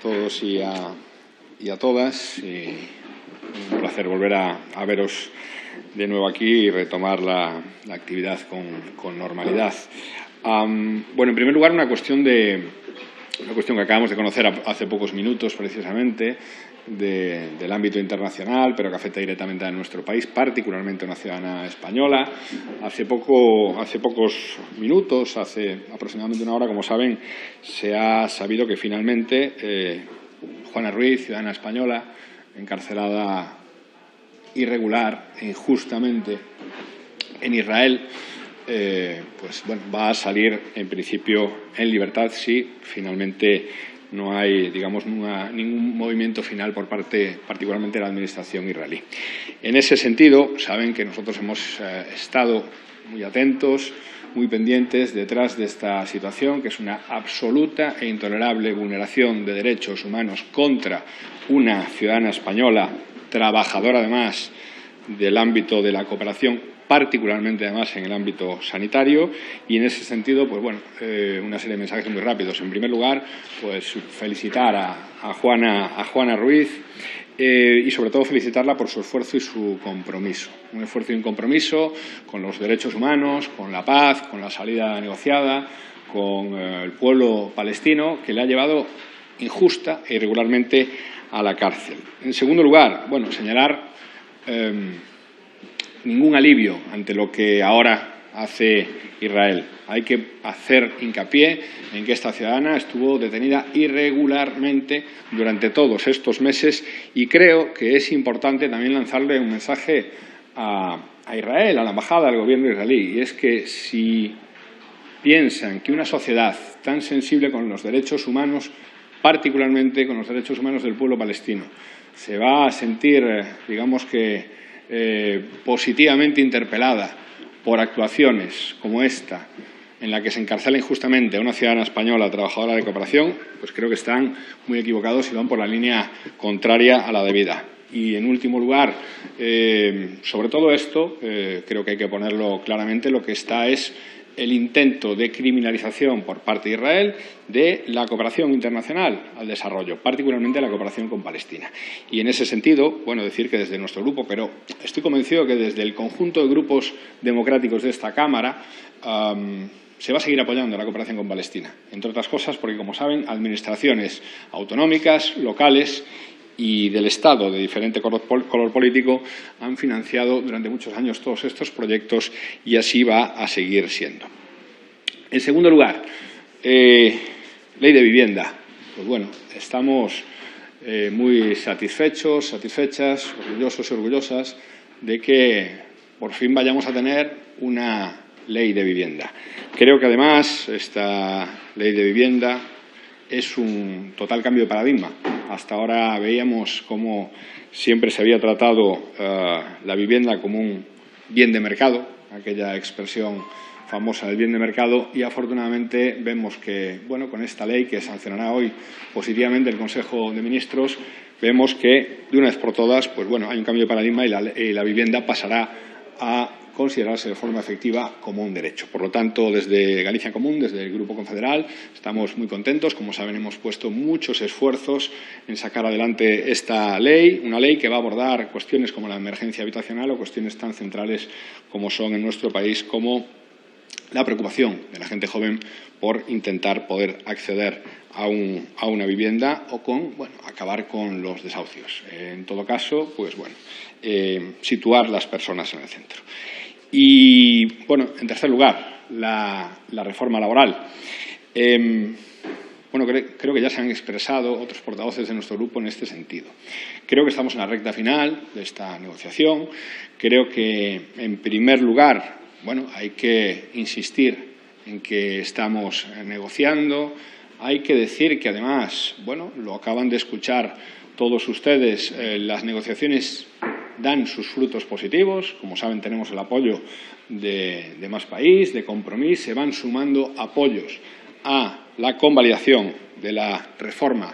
todos y a todas. Y un placer volver a veros de nuevo aquí y retomar la actividad con normalidad. Bueno, en primer lugar, una cuestión que acabamos de conocer hace pocos minutos, precisamente, del ámbito internacional, pero que afecta directamente a nuestro país, particularmente a una ciudadana española. Hace pocos minutos, hace aproximadamente una hora, como saben, se ha sabido que finalmente Juana Ruiz, ciudadana española, encarcelada irregular e injustamente en Israel, pues bueno, va a salir en principio en libertad si finalmente no hay, digamos, ningún movimiento final por parte, particularmente, de la Administración israelí. En ese sentido, saben que nosotros hemos estado muy atentos, muy pendientes detrás de esta situación, que es una absoluta e intolerable vulneración de derechos humanos contra una ciudadana española, trabajadora además del ámbito de la cooperación, particularmente además en el ámbito sanitario, y en ese sentido, pues bueno, una serie de mensajes muy rápidos. En primer lugar, pues felicitar a Juana Ruiz y sobre todo felicitarla por su esfuerzo y su compromiso. Un esfuerzo y un compromiso con los derechos humanos, con la paz, con la salida negociada, con el pueblo palestino, que le ha llevado injusta e irregularmente a la cárcel. En segundo lugar, bueno, señalar ningún alivio ante lo que ahora hace Israel. Hay que hacer hincapié en que esta ciudadana estuvo detenida irregularmente durante todos estos meses y creo que es importante también lanzarle un mensaje a Israel, a la embajada, al gobierno israelí, y es que si piensan que una sociedad tan sensible con los derechos humanos, particularmente con los derechos humanos del pueblo palestino, se va a sentir, digamos que, positivamente interpelada por actuaciones como esta, en la que se encarcela injustamente a una ciudadana española trabajadora de cooperación, pues creo que están muy equivocados y van por la línea contraria a la debida. Y, en último lugar, sobre todo esto, creo que hay que ponerlo claramente, lo que está es el intento de criminalización por parte de Israel de la cooperación internacional al desarrollo, particularmente la cooperación con Palestina. Y en ese sentido, bueno, decir que desde nuestro grupo, pero estoy convencido que desde el conjunto de grupos democráticos de esta Cámara, se va a seguir apoyando la cooperación con Palestina, entre otras cosas porque, como saben, administraciones autonómicas, locales y del Estado de diferente color político han financiado durante muchos años todos estos proyectos y así va a seguir siendo. En segundo lugar, ley de vivienda. Pues bueno, estamos muy satisfechas, orgullosos y orgullosas de que por fin vayamos a tener una ley de vivienda. Creo que además esta ley de vivienda es un total cambio de paradigma. Hasta ahora veíamos cómo siempre se había tratado la vivienda como un bien de mercado, aquella expresión famosa del bien de mercado, y afortunadamente vemos que, bueno, con esta ley que sancionará hoy positivamente el Consejo de Ministros, vemos que de una vez por todas, pues bueno, hay un cambio de paradigma y la vivienda pasará a considerarse de forma efectiva como un derecho. Por lo tanto, desde Galicia en Común, desde el Grupo Confederal, estamos muy contentos. Como saben, hemos puesto muchos esfuerzos en sacar adelante esta ley, una ley que va a abordar cuestiones como la emergencia habitacional o cuestiones tan centrales como son en nuestro país como la preocupación de la gente joven por intentar poder acceder a una vivienda o acabar con los desahucios. En todo caso, pues bueno, situar las personas en el centro. Y, bueno, en tercer lugar, la reforma laboral. Bueno, creo que ya se han expresado otros portavoces de nuestro grupo en este sentido. Creo que estamos en la recta final de esta negociación. Creo que, en primer lugar, bueno, hay que insistir en que estamos negociando. Hay que decir que, además, bueno, lo acaban de escuchar todos ustedes, las negociaciones dan sus frutos positivos. Como saben, tenemos el apoyo de Más País, de Compromís. Se van sumando apoyos a la convalidación de la reforma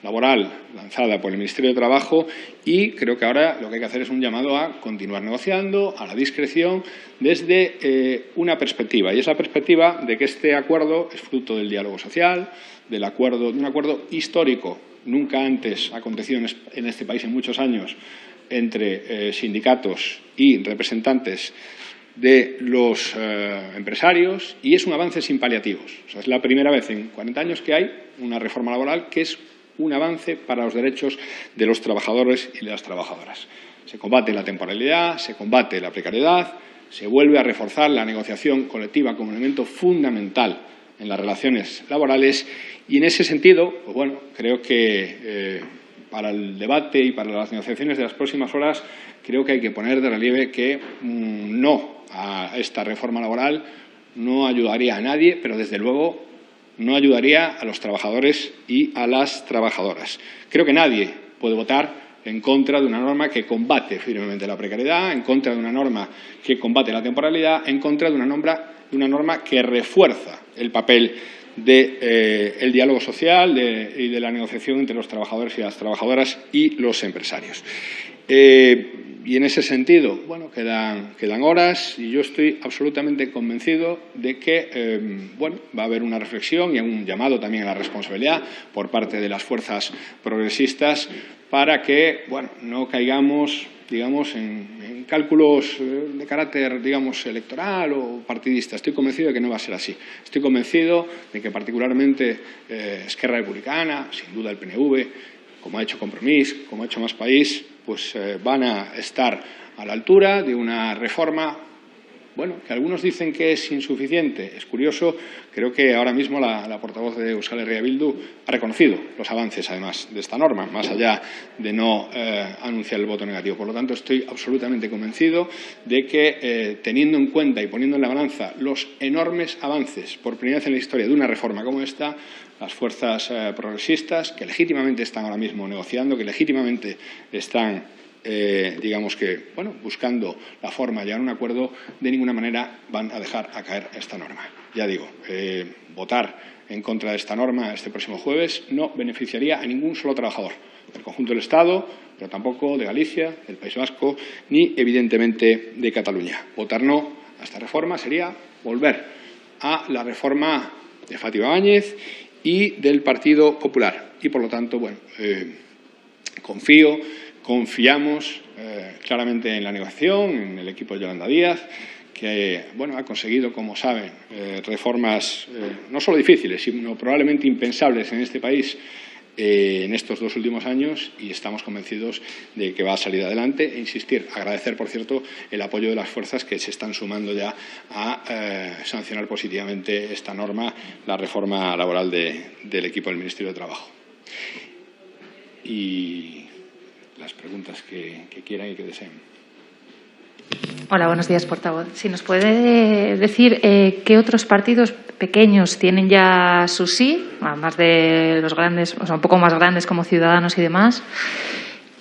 laboral lanzada por el Ministerio de Trabajo y creo que ahora lo que hay que hacer es un llamado a continuar negociando, a la discreción, desde una perspectiva. Y es la perspectiva de que este acuerdo es fruto del diálogo social, de un acuerdo histórico nunca antes acontecido en este país en muchos años, entre sindicatos y representantes de los empresarios, y es un avance sin paliativos. O sea, es la primera vez en 40 años que hay una reforma laboral que es un avance para los derechos de los trabajadores y de las trabajadoras. Se combate la temporalidad, se combate la precariedad, se vuelve a reforzar la negociación colectiva como elemento fundamental en las relaciones laborales y, en ese sentido, pues bueno, creo que para el debate y para las negociaciones de las próximas horas creo que hay que poner de relieve que no a esta reforma laboral no ayudaría a nadie, pero desde luego no ayudaría a los trabajadores y a las trabajadoras. Creo que nadie puede votar en contra de una norma que combate firmemente la precariedad, en contra de una norma que combate la temporalidad, en contra de una norma que refuerza el papel del diálogo social y de la negociación entre los trabajadores y las trabajadoras y los empresarios. Y en ese sentido, bueno, quedan horas y yo estoy absolutamente convencido de que bueno, va a haber una reflexión y un llamado también a la responsabilidad por parte de las fuerzas progresistas para que bueno, no caigamos, digamos, en cálculos de carácter, digamos, electoral o partidista. Estoy convencido de que no va a ser así. Estoy convencido de que particularmente Esquerra Republicana, sin duda el PNV, como ha hecho Compromís, como ha hecho Más País, pues van a estar a la altura de una reforma, bueno, que algunos dicen que es insuficiente. Es curioso, creo que ahora mismo la portavoz de Euskal Herria Bildu ha reconocido los avances, además, de esta norma, más allá de no anunciar el voto negativo. Por lo tanto, estoy absolutamente convencido de que, teniendo en cuenta y poniendo en la balanza los enormes avances, por primera vez en la historia de una reforma como esta, las fuerzas progresistas, que legítimamente están ahora mismo negociando, que legítimamente están digamos que, bueno, buscando la forma de llegar a un acuerdo, de ninguna manera van a dejar a caer esta norma. Ya digo, votar en contra de esta norma este próximo jueves no beneficiaría a ningún solo trabajador del conjunto del Estado, pero tampoco de Galicia, del País Vasco, ni, evidentemente, de Cataluña. Votar no a esta reforma sería volver a la reforma de Fátima Báñez y del Partido Popular. Y, por lo tanto, bueno, confiamos claramente en la negociación, en el equipo de Yolanda Díaz, que bueno, ha conseguido, como saben, reformas no solo difíciles, sino probablemente impensables en este país en estos 2 últimos años, y estamos convencidos de que va a salir adelante. E insistir, agradecer, por cierto, el apoyo de las fuerzas que se están sumando ya a sancionar positivamente esta norma, la reforma laboral del equipo del Ministerio de Trabajo. Y las preguntas que quieran y que deseen. Hola, buenos días, portavoz. Si nos puede decir qué otros partidos pequeños tienen ya su sí, además de los grandes, o sea, un poco más grandes como Ciudadanos y demás.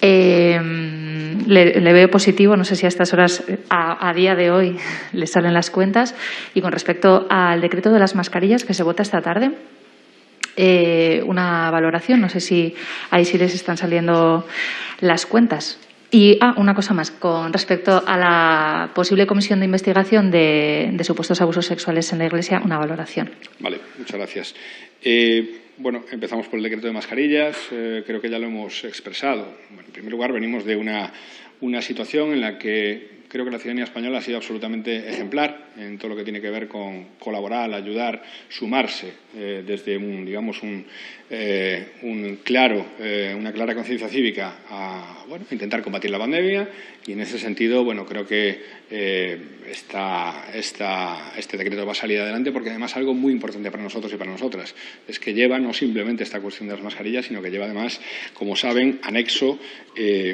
Le veo positivo, no sé si a estas horas, a día de hoy, le salen las cuentas. Y con respecto al decreto de las mascarillas que se vota esta tarde, una valoración, no sé si ahí sí les están saliendo las cuentas. Y una cosa más, con respecto a la posible comisión de investigación de supuestos abusos sexuales en la Iglesia, una valoración. Vale, muchas gracias. Bueno, empezamos por el decreto de mascarillas. Creo que ya lo hemos expresado. Bueno, en primer lugar, venimos de una situación en la que creo que la ciudadanía española ha sido absolutamente ejemplar en todo lo que tiene que ver con colaborar, ayudar, sumarse desde una clara conciencia cívica a bueno, intentar combatir la pandemia. Y en ese sentido, bueno, creo que este decreto va a salir adelante, porque además algo muy importante para nosotros y para nosotras es que lleva no simplemente esta cuestión de las mascarillas, sino que lleva además, como saben, anexo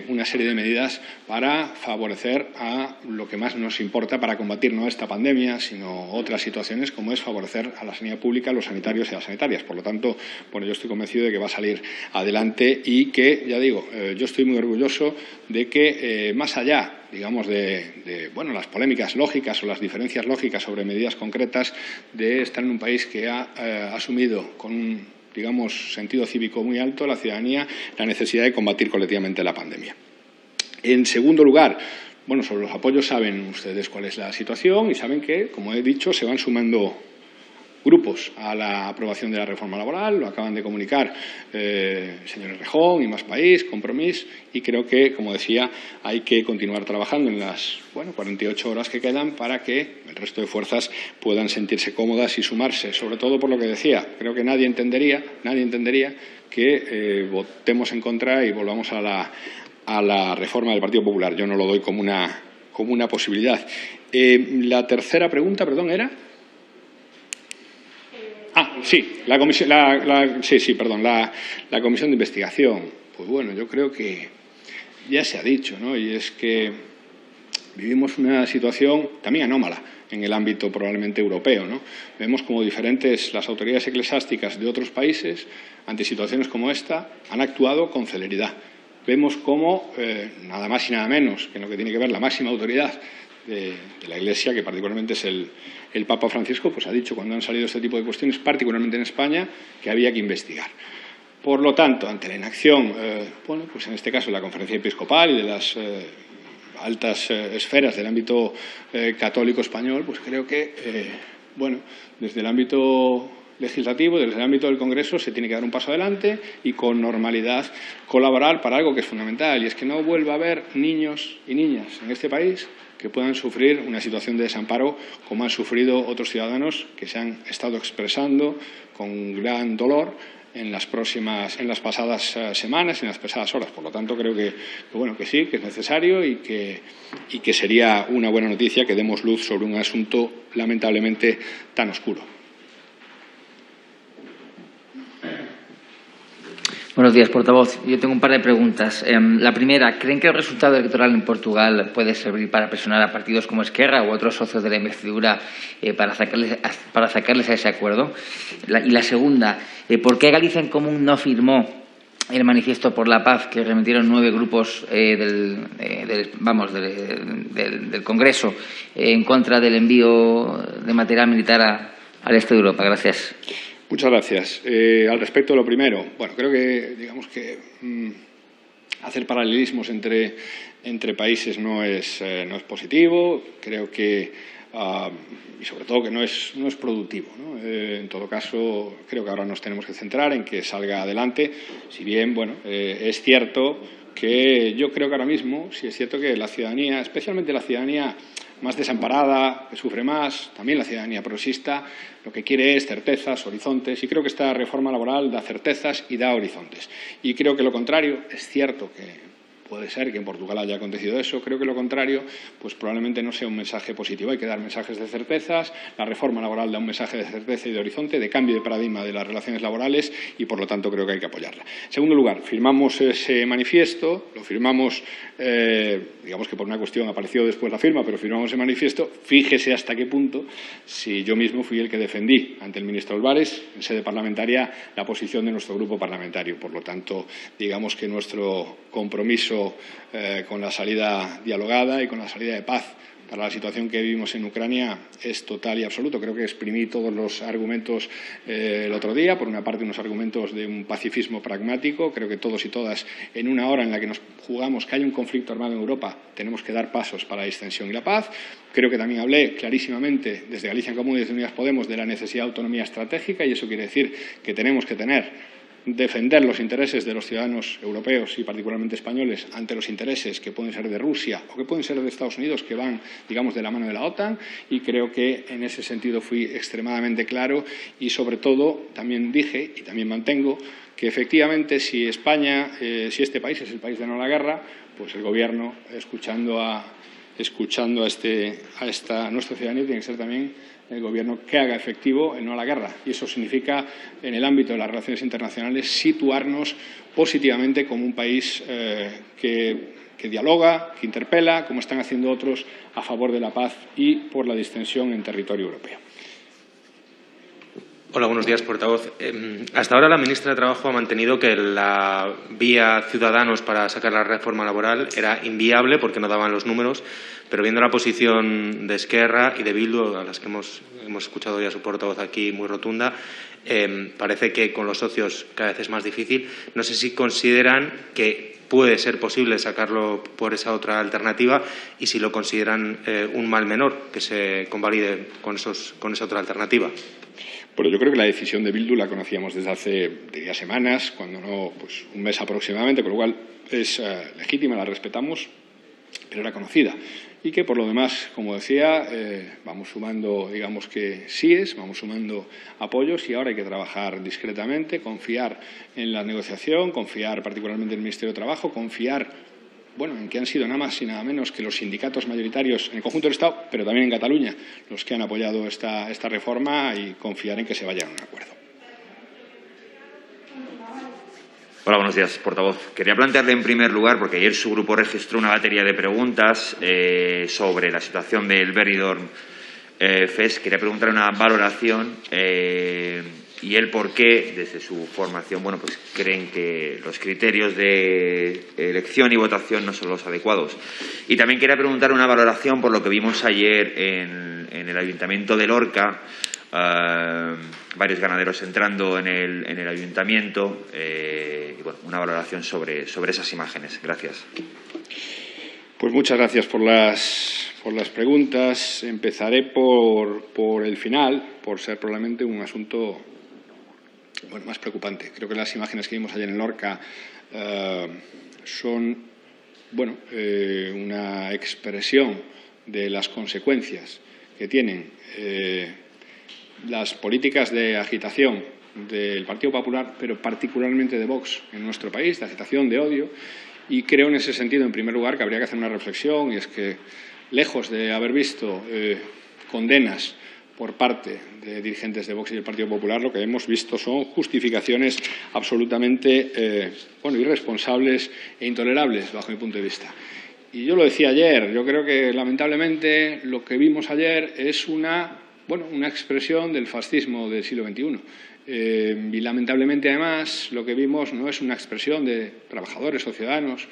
una serie de medidas para favorecer a lo que más nos importa para combatir no esta pandemia, sino otras situaciones, como es favorecer a la sanidad pública, a los sanitarios y a las sanitarias. Por lo tanto, bueno, yo estoy convencido de que va a salir adelante y que, ya digo, yo estoy muy orgulloso de que, más allá, digamos, de bueno, las polémicas lógicas o las diferencias lógicas sobre medidas concretas, de estar en un país que ha asumido con un, digamos, sentido cívico muy alto, la ciudadanía, la necesidad de combatir colectivamente la pandemia. En segundo lugar, bueno, sobre los apoyos saben ustedes cuál es la situación y saben que, como he dicho, se van sumando grupos a la aprobación de la reforma laboral, lo acaban de comunicar el señor Errejón y Más País, Compromís, y creo que, como decía, hay que continuar trabajando en las 48 horas que quedan para que el resto de fuerzas puedan sentirse cómodas y sumarse, sobre todo por lo que decía. Creo que nadie entendería que votemos en contra y volvamos a la reforma del Partido Popular. Yo no lo doy como una posibilidad. La tercera pregunta, perdón, era... sí, la comisión de investigación. Pues bueno, yo creo que ya se ha dicho, ¿no? Y es que vivimos una situación también anómala en el ámbito probablemente europeo, ¿no? Vemos como las autoridades eclesiásticas de otros países, ante situaciones como esta, han actuado con celeridad. Vemos cómo, nada más y nada menos que en lo que tiene que ver la máxima autoridad de la Iglesia, que particularmente es el Papa Francisco, pues ha dicho cuando han salido este tipo de cuestiones, particularmente en España, que había que investigar. Por lo tanto, ante la inacción, pues en este caso de la Conferencia Episcopal y de las altas esferas del ámbito católico español, pues creo que, desde el ámbito legislativo, desde el ámbito del Congreso, se tiene que dar un paso adelante y con normalidad colaborar para algo que es fundamental, y es que no vuelva a haber niños y niñas en este país que puedan sufrir una situación de desamparo como han sufrido otros ciudadanos que se han estado expresando con gran dolor en las pasadas semanas y en las pasadas horas. Por lo tanto, creo que sí, que es necesario y que sería una buena noticia que demos luz sobre un asunto lamentablemente tan oscuro. Buenos días, portavoz. Yo tengo un par de preguntas. La primera, ¿creen que el resultado electoral en Portugal puede servir para presionar a partidos como Esquerra u otros socios de la investidura para sacarles a ese acuerdo? Y la segunda, ¿por qué Galicia en Común no firmó el manifiesto por la paz que remitieron 9 grupos del Congreso en contra del envío de material militar al este de Europa? Gracias. Muchas gracias. Al respecto de lo primero, creo que, hacer paralelismos entre países no es positivo. Creo que, y sobre todo, que no es productivo, ¿no? En todo caso, creo que ahora nos tenemos que centrar en que salga adelante. Si bien, es cierto que yo creo que ahora mismo, sí es cierto que la ciudadanía, especialmente la ciudadanía más desamparada, que sufre más, también la ciudadanía progresista, lo que quiere es certezas, horizontes, y creo que esta reforma laboral da certezas y da horizontes. Y creo que lo contrario, es cierto que puede ser que en Portugal haya acontecido eso, creo que lo contrario, pues probablemente no sea un mensaje positivo. Hay que dar mensajes de certezas, la reforma laboral da un mensaje de certeza y de horizonte, de cambio de paradigma de las relaciones laborales y, por lo tanto, creo que hay que apoyarla. En segundo lugar, firmamos ese manifiesto, lo firmamos, digamos que por una cuestión apareció después la firma, pero firmamos ese manifiesto. Fíjese hasta qué punto, si yo mismo fui el que defendí ante el ministro Álvarez, en sede parlamentaria, la posición de nuestro grupo parlamentario. Por lo tanto, digamos que nuestro compromiso con la salida dialogada y con la salida de paz para la situación que vivimos en Ucrania es total y absoluto. Creo que exprimí todos los argumentos el otro día. Por una parte, unos argumentos de un pacifismo pragmático. Creo que todos y todas, en una hora en la que nos jugamos que haya un conflicto armado en Europa, tenemos que dar pasos para la distensión y la paz. Creo que también hablé clarísimamente desde Galicia en Común y desde Unidas Podemos de la necesidad de autonomía estratégica, y eso quiere decir que tenemos que defender los intereses de los ciudadanos europeos y particularmente españoles ante los intereses que pueden ser de Rusia o que pueden ser de Estados Unidos, que van, digamos, de la mano de la OTAN, y creo que en ese sentido fui extremadamente claro y, sobre todo, también dije y también mantengo que efectivamente si este país es el país de no la guerra, pues el Gobierno, escuchando a nuestra ciudadanía, tiene que ser también el Gobierno que haga efectivo el no a la guerra. Y eso significa, en el ámbito de las relaciones internacionales, situarnos positivamente como un país que dialoga, que interpela, como están haciendo otros, a favor de la paz y por la distensión en territorio europeo. Hola, buenos días, portavoz. Hasta ahora la ministra de Trabajo ha mantenido que la vía Ciudadanos para sacar la reforma laboral era inviable porque no daban los números, pero viendo la posición de Esquerra y de Bildu, a las que hemos escuchado ya su portavoz aquí muy rotunda, parece que con los socios cada vez es más difícil. No sé si consideran que puede ser posible sacarlo por esa otra alternativa y si lo consideran un mal menor que se convalide con esa otra alternativa. Bueno, yo creo que la decisión de Bildu la conocíamos desde hace, diría, semanas, cuando no, pues un mes aproximadamente, con lo cual es legítima, la respetamos, pero era conocida. Y que, por lo demás, como decía, vamos sumando, digamos que síes, vamos sumando apoyos y ahora hay que trabajar discretamente, confiar en la negociación, confiar particularmente en el Ministerio de Trabajo, confiar en que han sido nada más y nada menos que los sindicatos mayoritarios en el conjunto del Estado, pero también en Cataluña, los que han apoyado esta reforma y confiar en que se vayan a un acuerdo. Hola, buenos días, portavoz. Quería plantearle en primer lugar, porque ayer su grupo registró una batería de preguntas sobre la situación del Benidorm Fest. Quería preguntarle una valoración y el por qué, desde su formación, pues creen que los criterios de elección y votación no son los adecuados. Y también quería preguntar una valoración por lo que vimos ayer en el Ayuntamiento de Lorca, varios ganaderos entrando en el Ayuntamiento, y una valoración sobre esas imágenes. Gracias. Pues muchas gracias por las preguntas. Empezaré por el final, por ser probablemente un asunto más preocupante. Creo que las imágenes que vimos ayer en Lorca son una expresión de las consecuencias que tienen las políticas de agitación del Partido Popular, pero particularmente de Vox en nuestro país, de agitación, de odio. Y creo en ese sentido, en primer lugar, que habría que hacer una reflexión, y es que, lejos de haber visto condenas por parte de dirigentes de Vox y del Partido Popular, lo que hemos visto son justificaciones absolutamente irresponsables e intolerables, bajo mi punto de vista. Y yo lo decía ayer, yo creo que, lamentablemente, lo que vimos ayer es una expresión del fascismo del siglo XXI. Y, lamentablemente, además, lo que vimos no es una expresión de trabajadores o ciudadanos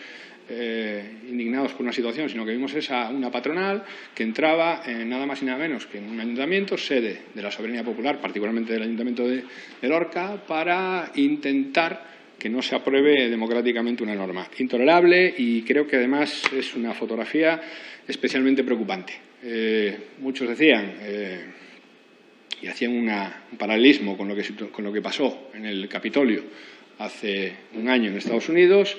indignados por una situación, sino que vimos una patronal que entraba nada más y nada menos que en un ayuntamiento, sede de la soberanía popular, particularmente del Ayuntamiento de Lorca, para intentar que no se apruebe democráticamente una norma intolerable, y creo que además es una fotografía especialmente preocupante. Muchos decían y hacían un paralelismo con lo que pasó en el Capitolio hace un año en Estados Unidos.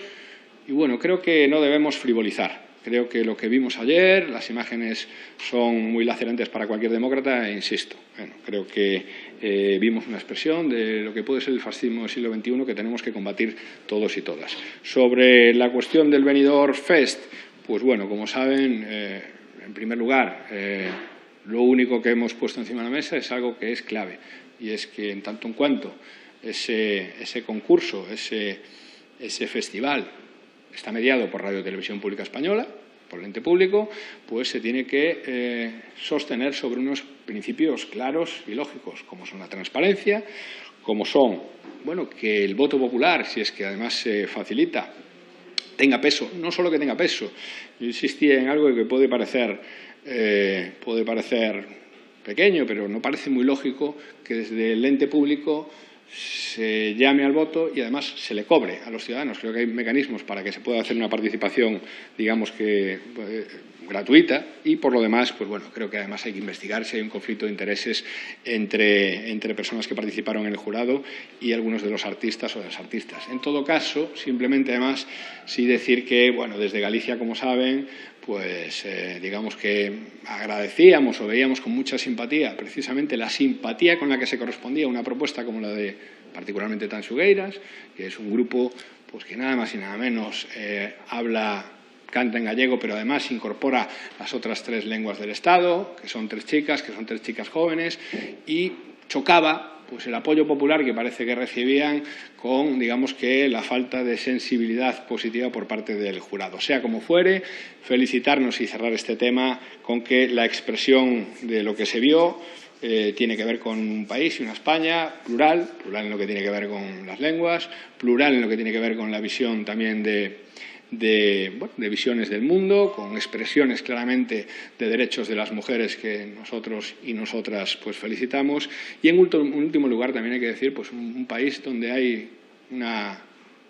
Y creo que no debemos frivolizar. Creo que lo que vimos ayer, las imágenes son muy lacerantes para cualquier demócrata, e insisto, creo que vimos una expresión de lo que puede ser el fascismo del siglo XXI que tenemos que combatir todos y todas. Sobre la cuestión del Benidorm Fest, pues como saben, en primer lugar, lo único que hemos puesto encima de la mesa es algo que es clave, y es que, en tanto en cuanto ese concurso, ese festival, está mediado por Radio Televisión Pública Española, por el ente público, pues se tiene que sostener sobre unos principios claros y lógicos, como son la transparencia, como son, que el voto popular, si es que además se facilita, tenga peso. No solo que tenga peso. Yo insistía en algo que puede parecer pequeño, pero no parece muy lógico que desde el ente público se llame al voto y además se le cobre a los ciudadanos. Creo que hay mecanismos para que se pueda hacer una participación, digamos que gratuita, y por lo demás, creo que además hay que investigar si hay un conflicto de intereses entre personas que participaron en el jurado y algunos de los artistas o de las artistas. En todo caso, simplemente además sí decir que, desde Galicia, como saben, digamos que agradecíamos o veíamos con mucha simpatía precisamente la simpatía con la que se correspondía una propuesta como la de particularmente Tansugueiras, que es un grupo que nada más y nada menos canta en gallego, pero además incorpora las otras 3 lenguas del Estado, que son 3 chicas jóvenes, y chocaba el apoyo popular que parece que recibían con, digamos que, la falta de sensibilidad positiva por parte del jurado. Sea como fuere, felicitarnos y cerrar este tema con que la expresión de lo que se vio tiene que ver con un país y una España plural en lo que tiene que ver con las lenguas, plural en lo que tiene que ver con la visión también de visiones del mundo, con expresiones claramente de derechos de las mujeres que nosotros y nosotras felicitamos, y en último lugar también hay que decir un país donde hay una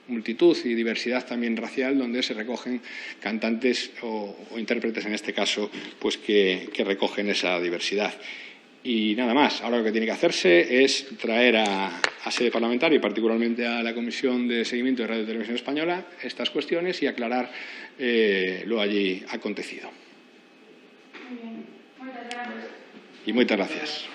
multitud y diversidad también racial, donde se recogen cantantes o intérpretes en este caso que recogen esa diversidad. Y nada más. Ahora lo que tiene que hacerse es traer a sede parlamentaria y particularmente a la Comisión de Seguimiento de Radio y Televisión Española estas cuestiones y aclarar lo allí acontecido. Muy bien. Muchas gracias. Y muchas gracias.